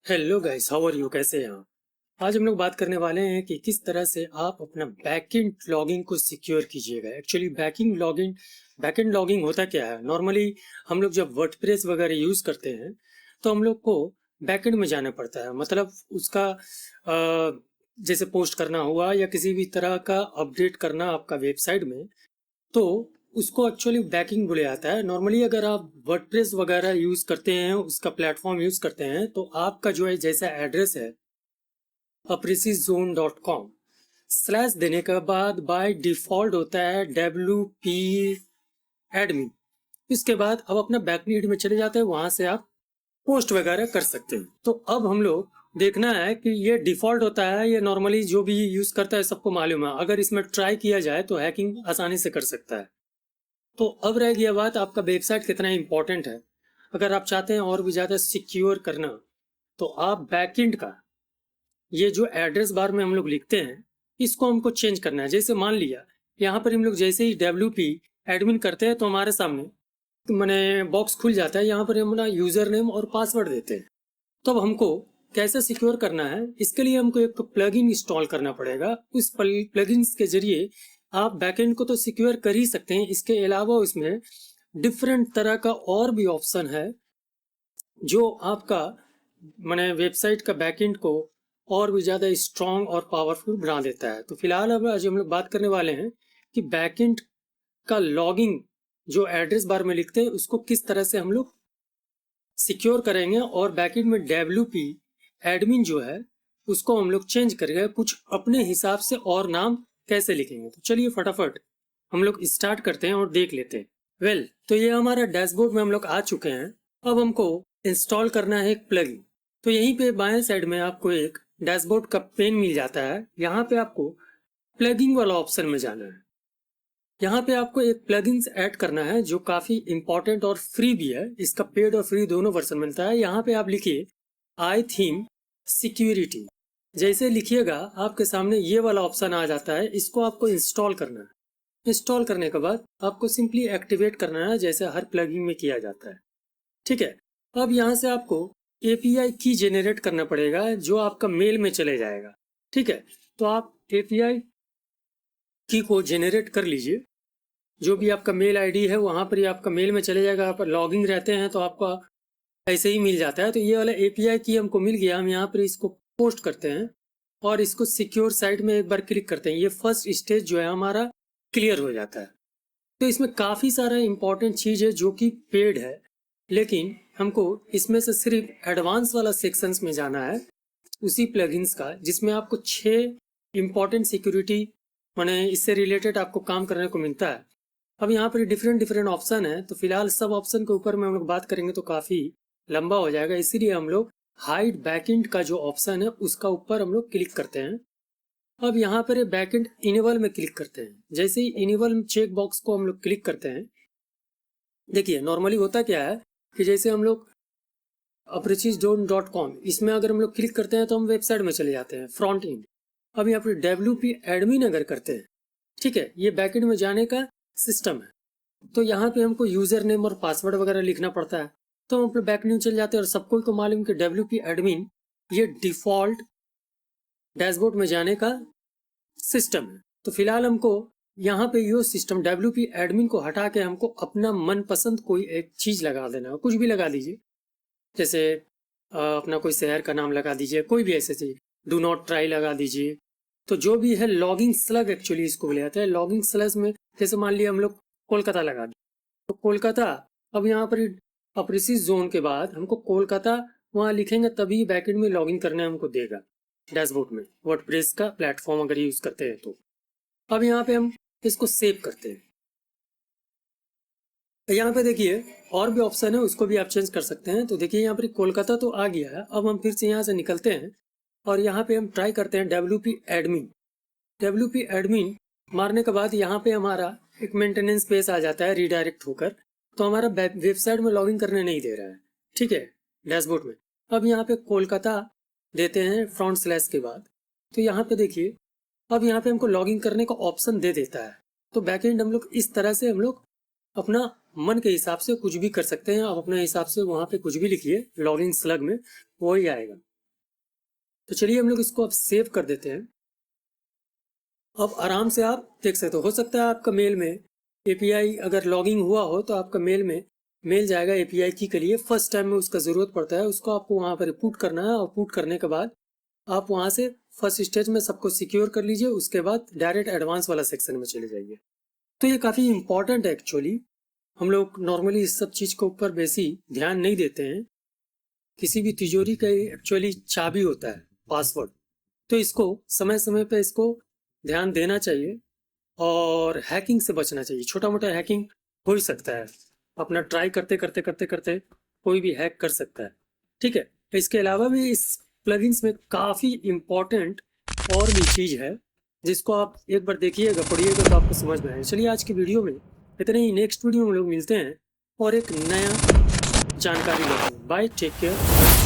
Hello guys, how are you? कैसे हैं आप? आज हम लोग बात करने वाले हैं कि किस तरह से आप अपना बैकएंड लॉगिंग को सिक्योर कीजिएगा। एक्चुअली बैकएंड लॉगिंग होता क्या है? नॉर्मली हम लोग जब वर्डप्रेस वगैरह यूज करते हैं तो हम लोग को बैकएंड में जाना पड़ता है। मतलब उसका जैसे पोस्ट करना हुआ या किसी भी तरह का अपडेट करना आपका वेबसाइट में, तो उसको एक्चुअली बैकिंग बोला जाता है। नॉर्मली अगर आप वर्डप्रेस वगैरह यूज करते हैं, उसका प्लेटफॉर्म यूज करते हैं, तो आपका जो है जैसा एड्रेस है apricizone.com स्लैश देने के बाद बाय डिफॉल्ट होता है WP एडमिन। इसके बाद अब अपना बैकएंड में चले जाते हैं, वहां से आप पोस्ट वगैरह कर सकते हैं। तो अब हम लोग देखना है कि ये डिफॉल्ट होता है, ये नॉर्मली जो भी यूज करता है सबको मालूम है। अगर इसमें ट्राई किया जाए तो हैकिंग आसानी से कर सकता है। तो अब रह गया बात आपका वेबसाइट कितना इंपॉर्टेंट है। अगर आप चाहते हैं और भी ज़्यादा सिक्योर करना, तो आप बैकएंड का ये जो एड्रेस बार में हम लोग लिखते हैं, इसको हमको चेंज करना है। जैसे मान लिया यहाँ पर हम लोग जैसे ही WP एडमिन करते हैं तो हमारे सामने मैंने बॉक्स खुल जाता है। यहाँ पर हम अपना यूज़र नेम और पासवर्ड देते हैं। तो अब हमको कैसे सिक्योर करना है, इसके लिए हमको एक प्लगइन इंस्टॉल करना पड़ेगा। उस प्लगइन्स के जरिए आप बैकएंड को तो सिक्योर कर ही सकते हैं, इसके अलावा उसमें डिफरेंट तरह का और भी ऑप्शन है जो आपका मैंने वेबसाइट का बैकएंड को और भी ज़्यादा स्ट्रॉन्ग और पावरफुल बना देता है। तो फिलहाल अब आज हम लोग बात करने वाले हैं कि बैकएंड का लॉगिंग जो एड्रेस बार में लिखते हैं उसको किस तरह से हम लोग सिक्योर करेंगे, और बैकएंड में WP एडमिन जो है उसको हम लोग चेंज करेंगे कुछ अपने हिसाब से, और नाम कैसे लिखेंगे। तो चलिए फटाफट हम लोग स्टार्ट करते हैं और देख लेते हैं। तो ये हमारा डैशबोर्ड में हम लोग आ चुके हैं। अब हमको इंस्टॉल करना है एक प्लगइन। तो यहीं पे बाएं साइड में आपको एक डैशबोर्ड का पेन मिल जाता है। यहाँ पे आपको प्लगइन वाला ऑप्शन में जाना है। यहाँ पे आपको एक प्लगइन्स ऐड करना है जो काफी इंपॉर्टेंट और फ्री भी है। इसका पेड और फ्री दोनों वर्जन मिलता है। यहाँ पे आप लिखिए आई थीम सिक्योरिटी। जैसे लिखिएगा आपके सामने ये वाला ऑप्शन आ जाता है। इसको आपको इंस्टॉल करना है। इंस्टॉल करने के बाद आपको सिंपली एक्टिवेट करना है, जैसे हर प्लगइन में किया जाता है। ठीक है। अब यहाँ से आपको API की जेनरेट करना पड़ेगा जो आपका मेल में चले जाएगा। ठीक है। तो आप API की को जेनरेट कर लीजिए। जो भी आपका मेल ID है वहाँ पर ही आपका मेल में चले जाएगा। आप लॉगिंग रहते हैं तो आपका ऐसे ही मिल जाता है। तो ये वाला API की हमको मिल गया। हम यहाँ पर इसको पोस्ट करते हैं और इसको सिक्योर साइट में एक बार क्लिक करते हैं। ये फर्स्ट स्टेज जो है हमारा क्लियर हो जाता है। तो इसमें काफ़ी सारा इंपॉर्टेंट चीज़ है जो कि पेड है, लेकिन हमको इसमें से सिर्फ एडवांस वाला सेक्शंस में जाना है उसी प्लगइन्स का, जिसमें आपको 6 इंपॉर्टेंट सिक्योरिटी माने इससे रिलेटेड आपको काम करने को मिलता है। अब यहाँ पर डिफरेंट ऑप्शन है, तो फिलहाल सब ऑप्शन के ऊपर में हम लोग बात करेंगे तो काफ़ी लंबा हो जाएगा। इसीलिए हम लोग हाइड बैकएंड का जो ऑप्शन है उसका ऊपर हम लोग क्लिक करते हैं। अब यहाँ पर बैकएंड इनेबल में क्लिक करते हैं। जैसे ही इनेबल चेक बॉक्स को हम लोग क्लिक करते हैं, देखिए नॉर्मली होता क्या है कि जैसे हम लोग apricizone.com इसमें अगर हम लोग क्लिक करते हैं तो हम वेबसाइट में चले जाते हैं, फ्रंट एंड। अब यहाँ पर WP एडमिन अगर करते हैं, ठीक है, ये बैकएंड में जाने का सिस्टम है। तो यहाँ पे हमको यूजर नेम और पासवर्ड वगैरह लिखना पड़ता है। तो हम अपने बैकएंड में चले जाते हैं और सबको तो मालूम कि WP एडमिन ये डिफॉल्ट डैशबोर्ड में जाने का सिस्टम है। तो फिलहाल हमको यहाँ पे यो सिस्टम WP एडमिन को हटा के हमको अपना मनपसंद कोई एक चीज लगा देना है। कुछ भी लगा दीजिए, जैसे अपना कोई शहर का नाम लगा दीजिए, कोई भी ऐसे चीज, डू नॉट ट्राई लगा दीजिए। तो जो भी है लॉगिंग स्लग एक्चुअली इसको बोले जाते हैं। लॉगिंग स्लग में जैसे मान लिया हम लोग कोलकाता लगा दिए तो कोलकाता, अब यहाँ पर अप्रिसिस जोन के बाद हमको कोलकाता वहाँ लिखेंगे तभी बैकएंड में लॉगिन करने हमको देगा डैशबोर्ड में, वर्डप्रेस का प्लेटफॉर्म अगर यूज करते हैं तो। अब यहाँ पे हम इसको सेव करते हैं। तो यहाँ पे देखिए और भी ऑप्शन है, उसको भी आप चेंज कर सकते हैं। तो देखिए यहाँ पर कोलकाता तो आ गया है। अब हम फिर से यहाँ से निकलते हैं और यहाँ पे हम ट्राई करते हैं WP एडमिन। WP एडमिन मारने के बाद यहाँ पे हमारा एक मेंटेनेंस पेज आ जाता है रीडायरेक्ट होकर। तो हमारा वेबसाइट में लॉगिन करने नहीं दे रहा है, ठीक है, डैशबोर्ड में। अब यहाँ पे कोलकाता देते हैं फ्रंट स्लैश के बाद। तो यहाँ पे देखिए अब यहाँ पे हमको लॉगिन करने का ऑप्शन दे देता है। तो बैकएंड हम लोग इस तरह से हम लोग अपना मन के हिसाब से कुछ भी कर सकते हैं। आप अपने हिसाब से वहाँ पे कुछ भी लिखिए, लॉगिन स्लग में वही आएगा। तो चलिए हम लोग इसको अब सेव कर देते हैं। अब आराम से आप देख सकते हो सकता है आपका मेल में एपीआई अगर लॉगिंग हुआ हो तो आपका मेल में मेल जाएगा एपीआई की के लिए। फर्स्ट टाइम में उसका ज़रूरत पड़ता है, उसको आपको वहाँ पर पुट करना है और पुट करने के बाद आप वहाँ से फर्स्ट स्टेज में सबको सिक्योर कर लीजिए, उसके बाद डायरेक्ट एडवांस वाला सेक्शन में चले जाइए। तो ये काफ़ी इंपॉर्टेंट है एक्चुअली। हम लोग नॉर्मली इस सब चीज़ के ऊपर बेसी ध्यान नहीं देते हैं। किसी भी तिजोरी का एक्चुअली चाबी होता है, पासवर्ड, तो इसको समय समय पे इसको ध्यान देना चाहिए और हैकिंग से बचना चाहिए। छोटा मोटा हैकिंग हो ही सकता है, अपना ट्राई करते करते करते करते कोई भी हैक कर सकता है, ठीक है। इसके अलावा भी इस प्लगइन्स में काफ़ी इम्पोर्टेंट और भी चीज़ है जिसको आप एक बार देखिएगा, पढ़िएगा तो आपको समझ में आएगा। चलिए आज की वीडियो में इतने ही, नेक्स्ट वीडियो में लोग मिलते हैं और एक नया जानकारी लेते हैं। Bye, take care.